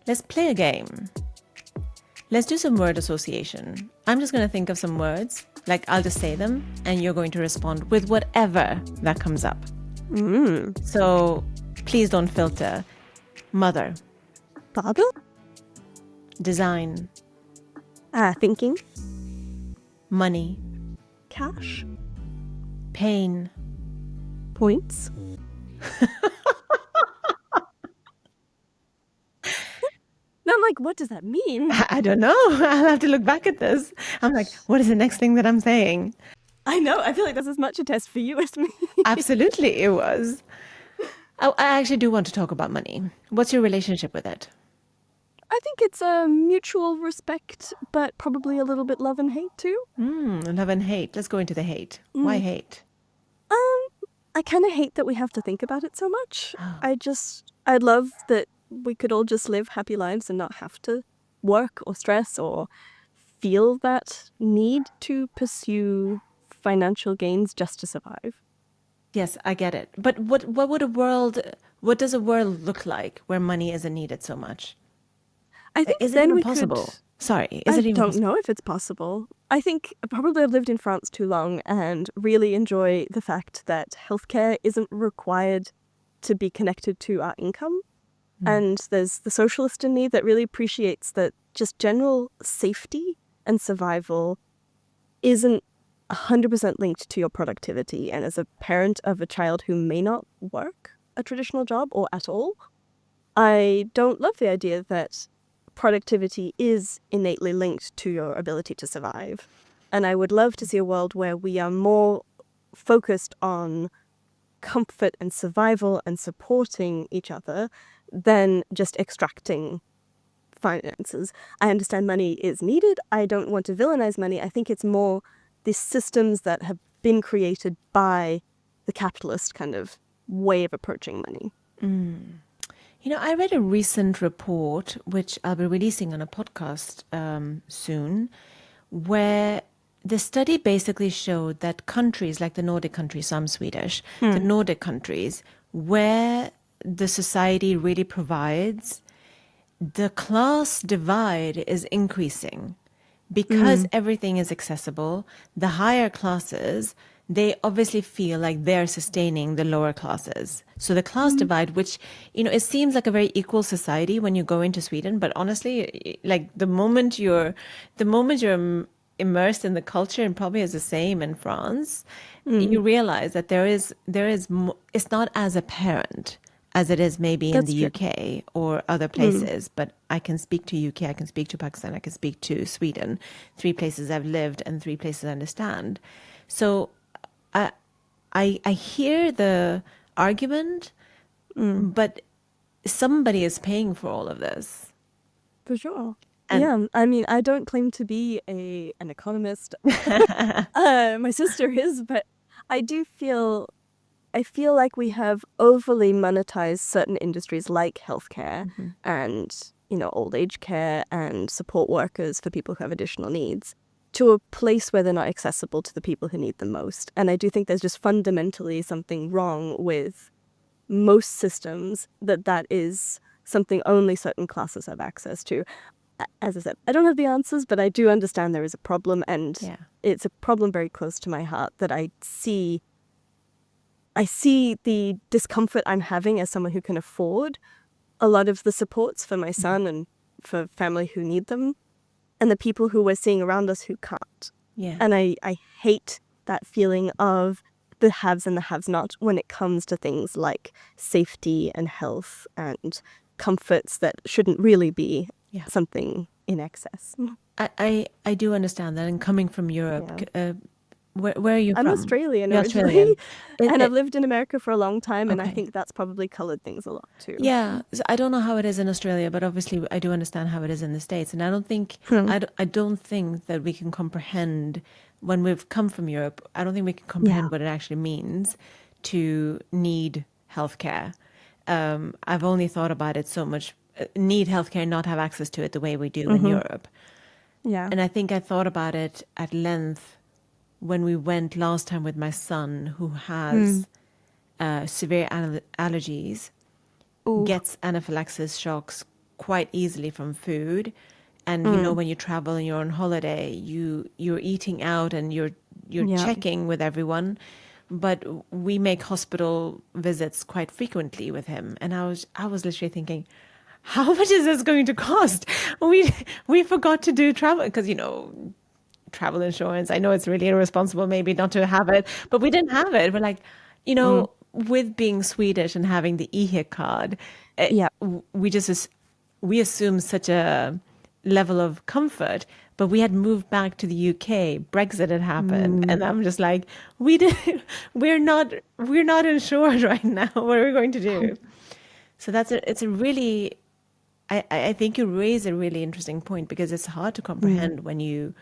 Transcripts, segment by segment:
Let's play a game. Let's do some word association. I'm just going to think of some words, like I'll just say them, and you're going to respond with whatever that comes up. So please don't filter. Mother. Father? Design. Thinking. Money. Cash. Pain. Points. I'm like, what does that mean? I don't know. I'll have to look back at this. I'm like, what is the next thing that I'm saying? I know. I feel like that's as much a test for you as me. Absolutely, it was. I actually do want to talk about money. What's your relationship with it? I think it's a mutual respect, but probably a little bit love and hate too. Love and hate. Let's go into the hate. Why hate? I kind of hate that we have to think about it so much. I'd love that we could all just live happy lives and not have to work or stress or feel that need to pursue financial gains just to survive. Yes, I get it. But what does a world look like where money isn't needed so much? I think Is it then even we possible? could... Sorry, is it even don't possible? know if it's possible. I think probably I've lived in France too long and really enjoy the fact that healthcare isn't required to be connected to our income. And there's the socialist in me that really appreciates that just general safety and survival isn't 100% linked to your productivity. And as a parent of a child who may not work a traditional job or at all, I don't love the idea that productivity is innately linked to your ability to survive. And I would love to see a world where we are more focused on comfort and survival and supporting each other than just extracting finances. I understand money is needed. I don't want to villainize money. I think it's more the systems that have been created by the capitalist kind of way of approaching money. You know, I read a recent report, which I'll be releasing on a podcast soon, where the study basically showed that countries like the Nordic countries, some Swedish, the Nordic countries, where the society really provides, the class divide is increasing because everything is accessible. The higher classes, they obviously feel like they're sustaining the lower classes. So the class divide, which, you know, it seems like a very equal society when you go into Sweden, but honestly, like the moment you're immersed in the culture, and probably is the same in France, you realize that it's not as apparent as it is maybe in That's the true. UK or other places. But I can speak to UK, I can speak to Pakistan, I can speak to Sweden, 3 places I've lived and 3 places I understand. So I hear the argument, but somebody is paying for all of this. For sure. And Yeah, I mean, I don't claim to be an economist. My sister is, but I feel like we have overly monetized certain industries like healthcare and, you know, old age care and support workers for people who have additional needs to a place where they're not accessible to the people who need them most. And I do think there's just fundamentally something wrong with most systems that is something only certain classes have access to. As I said, I don't have the answers, but I do understand there is a problem, and it's a problem very close to my heart that I see the discomfort I'm having as someone who can afford a lot of the supports for my son and for family who need them, and the people who we're seeing around us who can't. yeah. And I hate that feeling of the haves and the have-not when it comes to things like safety and health and comforts that shouldn't really be something in excess. I do understand that. And coming from Europe, where are you I'm from? Australian You're originally, Australian. and I've lived in America for a long time, and I Okay. think that's probably colored things a lot too. Yeah, so I don't know how it is in Australia, but obviously I do understand how it is in the States. And I don't think I don't think that we can comprehend when we've come from Europe. I don't think we can comprehend what it actually means to need healthcare. I've only thought about it so much, need healthcare and not have access to it the way we do in Europe. Yeah. And I think I thought about it at length when we went last time with my son, who has severe allergies, Ooh. gets anaphylaxis shocks quite easily from food. And you know, Mm. when you travel and you're on holiday, you're eating out and you're Yeah. checking with everyone. But we make hospital visits quite frequently with him, and I was literally thinking, how much is this going to cost? We forgot to do travel because, you know, travel insurance. I know it's really irresponsible maybe not to have it, but we didn't have it. We're like, you Mm. know, with being Swedish and having the EHIC card, Yeah. we just we assume such a level of comfort. But we had moved back to the UK. Brexit had happened, Mm. and I'm just like, we did, we're not insured right now. What are we going to do? So it's a really, I think you raise a really interesting point because it's hard to Mm. comprehend when you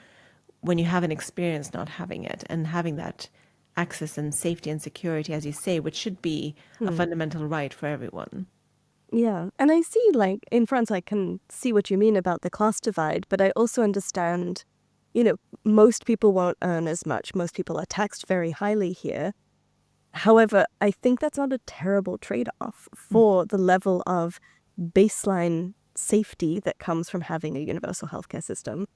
have an experience not having it and having that access and safety and security, as you say, which should be a Mm. fundamental right for everyone. Yeah. And I see, like, in France, I can see what you mean about the class divide, but I also understand, most people won't earn as much. Most people are taxed very highly here. However, I think that's not a terrible trade-off for the level of baseline safety that comes from having a universal healthcare system.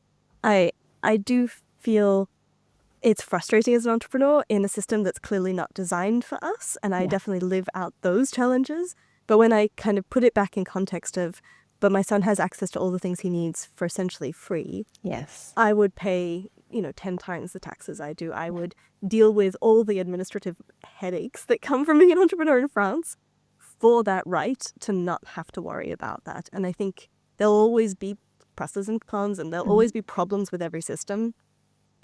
I I do feel it's frustrating as an entrepreneur in a system that's clearly not designed for us, and I Yeah. definitely live out those challenges. But when I kind of put it back in context of, but my son has access to all the things he needs for essentially free, Yes. I would pay, 10 times the taxes I do. I would deal with all the administrative headaches that come from being an entrepreneur in France for that right to not have to worry about that. And I think there'll always be pluses and cons, and there'll always be problems with every system.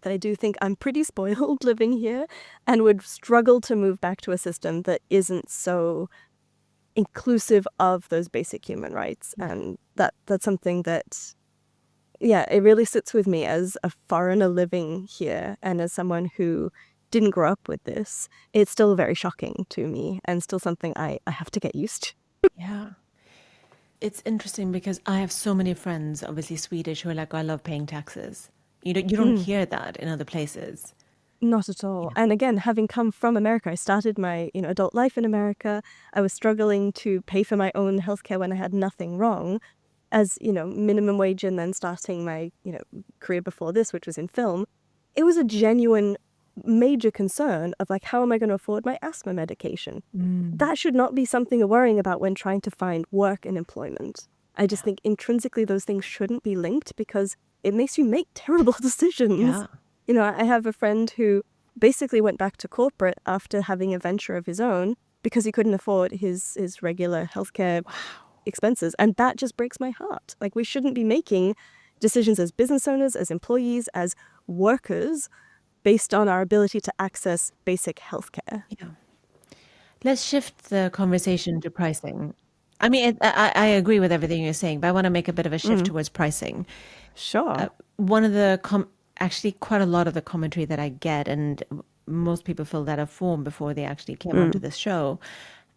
But I do think I'm pretty spoiled living here and would struggle to move back to a system that isn't so inclusive of those basic human rights. And that's something that, yeah, it really sits with me as a foreigner living here and as someone who didn't grow up with this. It's still very shocking to me and still something I have to get used to. Yeah. It's interesting because I have so many friends, obviously Swedish, who are like, "Oh, I love paying taxes." You don't Mm, hear that in other places. not at all. Yeah. And again, having come from America, I started my, adult life in America. I was struggling to pay for my own healthcare when I had nothing wrong as, minimum wage, and then starting my, career before this, which was in film. It was a genuine major concern of like, how am I going to afford my asthma medication? That should not be something you're worrying about when trying to find work and employment. I just think intrinsically those things shouldn't be linked because it makes you make terrible decisions. Yeah. I have a friend who basically went back to corporate after having a venture of his own because he couldn't afford his regular healthcare expenses. And that just breaks my heart. Like, we shouldn't be making decisions as business owners, as employees, as workers based on our ability to access basic healthcare. Yeah. Let's shift the conversation to pricing. I mean, I agree with everything you're saying, but I want to make a bit of a shift Mm, towards pricing. sure. One of the actually quite a lot of the commentary that I get, and most people fill that a form before they actually came onto Mm, this show.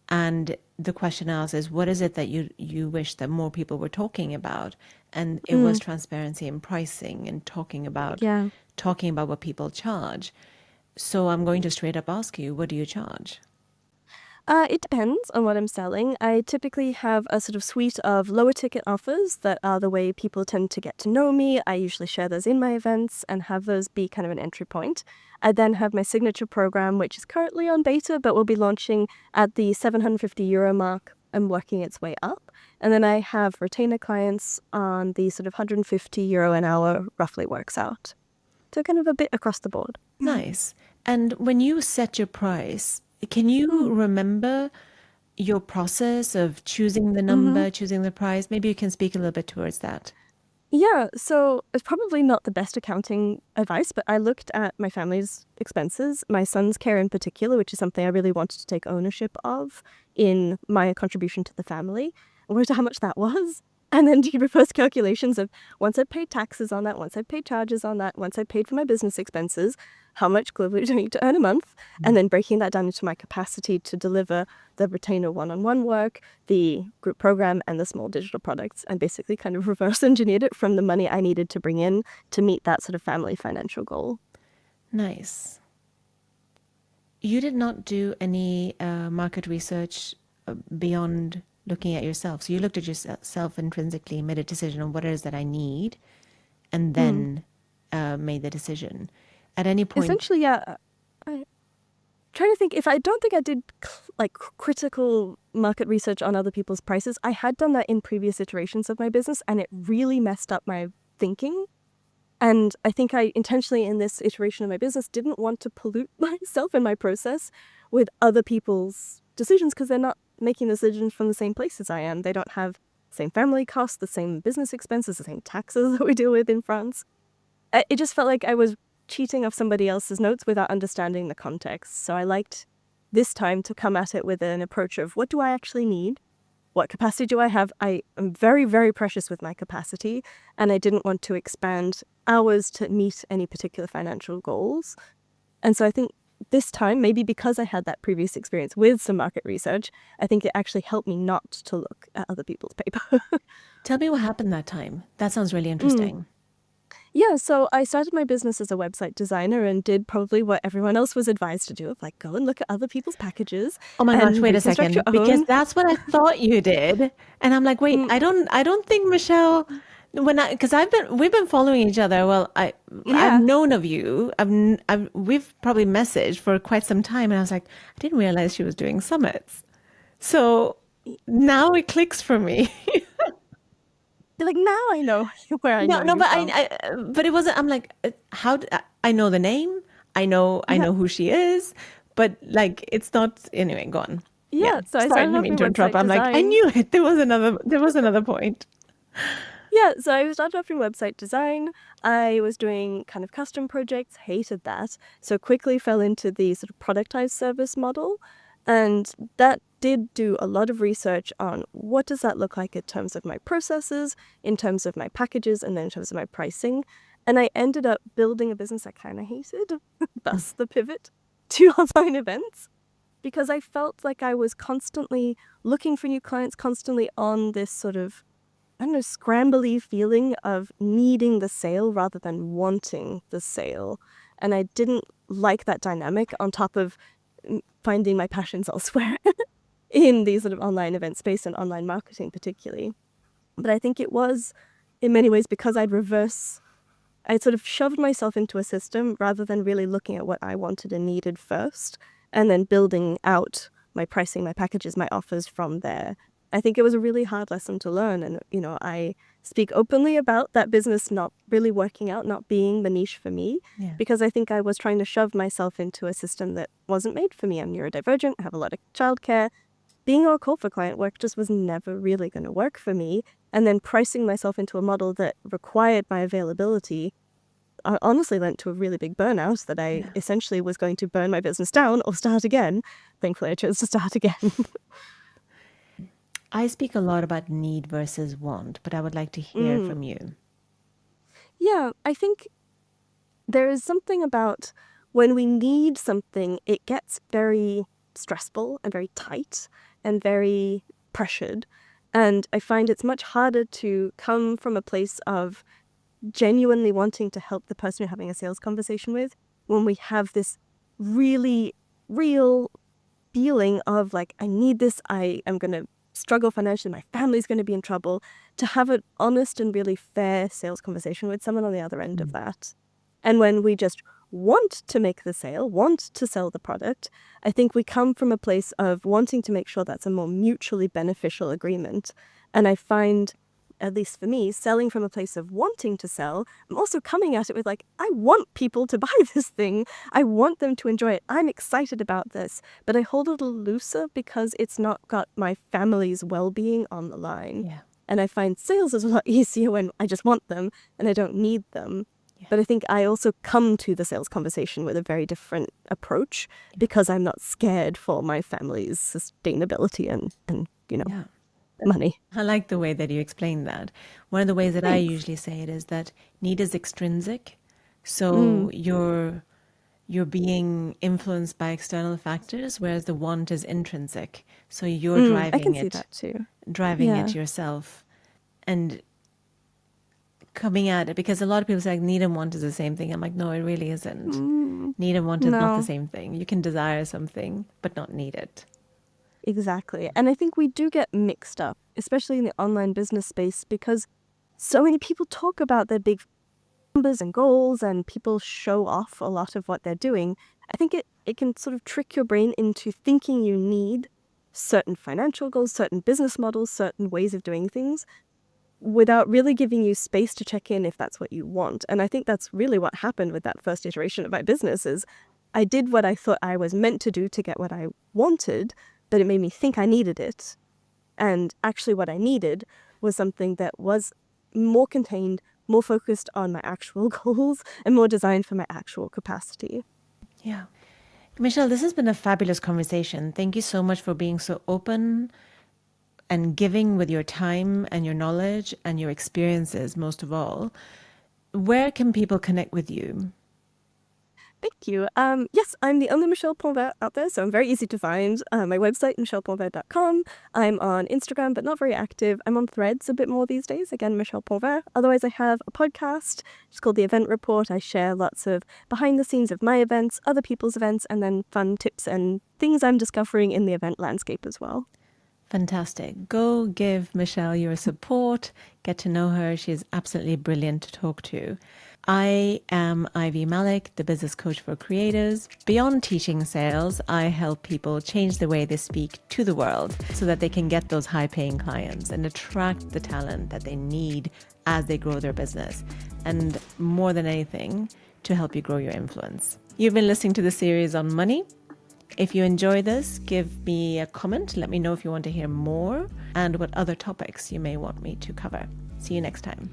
And the question asked is, what is it that you wish that more people were talking about? And it was mm, transparency in pricing and yeah. talking about what people charge. So I'm going to straight up ask you, what do you charge? It depends on what I'm selling. I typically have a sort of suite of lower ticket offers that are the way people tend to get to know me. I usually share those in my events and have those be kind of an entry point. I then have my signature program, which is currently on beta, but will be launching at the €750 mark and working its way up. And then I have retainer clients on the sort of €150 an hour, roughly works out. So kind of a bit across the board. Nice. And when you set your price, can you Mm. remember your process of choosing the Mm-hmm. number, choosing the price? Maybe you can speak a little bit towards that. Yeah, so it's probably not the best accounting advice, but I looked at my family's expenses, my son's care in particular, which is something I really wanted to take ownership of in my contribution to the family, and worked out how much that was. And then did reverse calculations of once I've paid taxes on that, once I've paid charges on that, once I've paid for my business expenses, how much globally do I need to earn a month? And then breaking that down into my capacity to deliver the retainer one-on-one work, the group program, and the small digital products, and basically kind of reverse engineered it from the money I needed to bring in to meet that sort of family financial goal. Nice. You did not do any market research beyond looking at yourself. So you looked at yourself intrinsically, made a decision on what it is that I need, and Mm. then made the decision. At any point, Essentially, yeah. I trying to think if I don't think I did like critical market research on other people's prices. I had done that in previous iterations of my business, and it really messed up my thinking. And I think I intentionally, in this iteration of my business, didn't want to pollute myself and my process with other people's decisions, because they're not making decisions from the same place as I am. They don't have the same family costs, the same business expenses, the same taxes that we deal with in France. It just felt like I was cheating off somebody else's notes without understanding the context. So I liked this time to come at it with an approach of, what do I actually need? What capacity do I have? I am very, very precious with my capacity, and I didn't want to expand hours to meet any particular financial goals. And so I think this time, maybe because I had that previous experience with some market research, I think it actually helped me not to look at other people's paper. tell me what happened that time. That sounds really Mm. interesting. Yeah, so I started my business as a website designer and did probably what everyone else was advised to do, of like, go and look at other people's packages Oh my gosh, and wait a reconstruct your second, because own. that's what I thought you did. And I'm like, wait, Mm, I don't think Michelle, because we've been following each other. Well, I've yeah. known of you. We've probably messaged for quite some time. And I was like, I didn't realize she was doing summits. So now it clicks for me. Like, now I know where I No, know no, you but from. but it wasn't, I'm like, I know the name. I Yeah. know who she is, but like, it's not, anyway, go on. Yeah. Yeah, so I Sorry, I started didn't off mean in to interrupt. website I'm like, I design. knew it. There was another point. Yeah, so I started off in website design. I was doing kind of custom projects, hated that. So quickly fell into the sort of productized service model. And that did do a lot of research on what does that look like in terms of my processes, in terms of my packages, and then in terms of my pricing. And I ended up building a business I kind of hated, thus the pivot to online events, because I felt like I was constantly looking for new clients, constantly on this sort of, I don't know, scrambly feeling of needing the sale rather than wanting the sale. And I didn't like that dynamic, on top of finding my passions elsewhere in these sort of online event space and online marketing particularly. But I think it was in many ways because I'd sort of shoved myself into a system rather than really looking at what I wanted and needed first, and then building out my pricing, my packages, my offers from there. I think it was a really hard lesson to learn. And, I speak openly about that business not really working out, not being the niche for me, Yeah. because I think I was trying to shove myself into a system that wasn't made for me. I'm neurodivergent, have a lot of childcare. Being on call for client work just was never really going to work for me. And then pricing myself into a model that required my availability honestly led to a really big burnout that I Yeah. essentially was going to burn my business down or start again. Thankfully, I chose to start again. I speak a lot about need versus want, but I would like to hear Mm. from you. Yeah, I think there is something about when we need something, it gets very stressful and very tight and very pressured. And I find it's much harder to come from a place of genuinely wanting to help the person you're having a sales conversation with when we have this really real feeling of like, I need this, I am going to struggle financially, my family's going to be in trouble, to have an honest and really fair sales conversation with someone on the other end of that. And when we just want to make the sale, want to sell the product, I think we come from a place of wanting to make sure that's a more mutually beneficial agreement. And I find, at least for me, selling from a place of wanting to sell, I'm also coming at it with like, I want people to buy this thing. I want them to enjoy it. I'm excited about this, but I hold it a little looser because it's not got my family's well-being on the line. Yeah. And I find sales is a lot easier when I just want them and I don't need them. Yeah. But I think I also come to the sales conversation with a very different approach because I'm not scared for my family's sustainability and Yeah. money. I like the way that you explain that. One of the ways that I Thanks. usually say it is that need is extrinsic. Mm, So you're being influenced by external factors, whereas the want is intrinsic. So you're I can see that too. driving Yeah. it yourself, and coming at it, because a lot of people say like need and want is the same thing. I'm like, no, it really isn't. Mm, Need and want is not the no. same thing. You can desire something, but not need it. Exactly. And I think we do get mixed up, especially in the online business space, because so many people talk about their big numbers and goals, and people show off a lot of what they're doing. I think it can sort of trick your brain into thinking you need certain financial goals, certain business models, certain ways of doing things, without really giving you space to check in if that's what you want. And I think that's really what happened with that first iteration of my business is I did what I thought I was meant to do to get what I wanted, but it made me think I needed it. And actually what I needed was something that was more contained, more focused on my actual goals, and more designed for my actual capacity. Yeah. Michelle, this has been a fabulous conversation. Thank you so much for being so open and giving with your time and your knowledge and your experiences, most of all. Where can people connect with you? Thank you. Yes, I'm the only Michelle Ponvert out there, so I'm very easy to find. My website, michelleponvert.com. I'm on Instagram, but not very active. I'm on Threads a bit more these days. Again, Michelle Ponvert. Otherwise, I have a podcast. It's called The Event Report. I share lots of behind the scenes of my events, other people's events, and then fun tips and things I'm discovering in the event landscape as well. Fantastic. Go give Michelle your support. Get to know her. She's absolutely brilliant to talk to. I am Ivy Malik, the business coach for creators. Beyond teaching sales, I help people change the way they speak to the world so that they can get those high-paying clients and attract the talent that they need as they grow their business. And more than anything, to help you grow your influence. You've been listening to the series on money. If you enjoy this, give me a comment. Let me know if you want to hear more and what other topics you may want me to cover. See you next time.